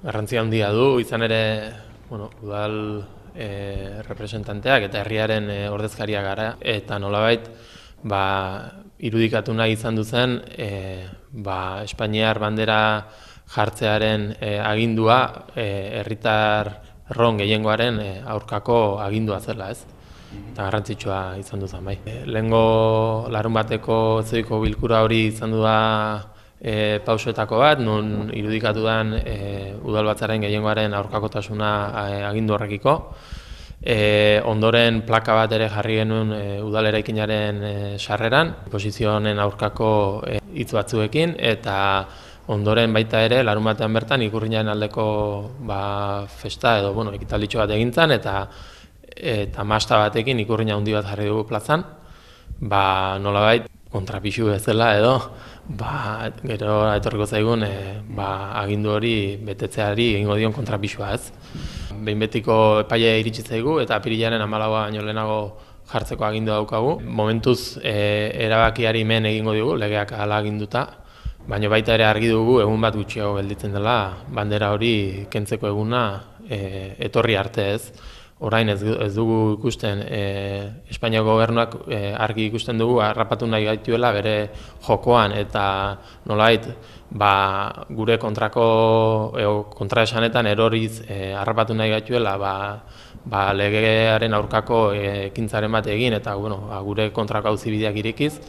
garrantzia handia du, izan ere, udal representanteak eta herriaren ordezkaria gara, eta nolabait, irudikatu nahi izan duzen, Espainiar bandera jartzearen agindua herritarron gehiengoaren aurkako agindua zela, ez? Eta garrantzitsua izan duzan, bai. Lehengo larun bateko ezohiko bilkura hori izan du da pausoetako bat, non irudikatu den udalbatzaren gehiengoaren aurkakotasuna agindu horrekiko. Ondoren plaka bat ere jarri genuen udal eraikinaren sarreran, posizio honen aurkako hitz batzuekin, eta ondoren baita ere, larun batean bertan, ikurrinaren aldeko festa edo ekitalditxo bat egintzan, eta masta batekin ikurrina handi bat jarri dugu plazan, nolabait kontrapixu bezala edo, gero etorriko zaigun agindu hori betetzeari egingo dion kontrapixua, ez. Behin betiko epaile iritsi zaigu eta apirilaren 14 baino lehenago jartzeko agindua daukagu. Momentuz erabakiari men egingo digu, legeak hala aginduta, baina baita ere argi dugu egun bat gutxiago gelditzen dela bandera hori kentzeko eguna etorri arte, ez. Orain ez dugu ikusten, Espainiako gobernuak argi ikusten dugu harrapatu nahi gaituela bere jokoan eta nolait gure kontraesanetan eroriz harrapatu nahi gaituela legearen aurkako ekintzaren bat egin eta gure kontrako auzibideak irekiz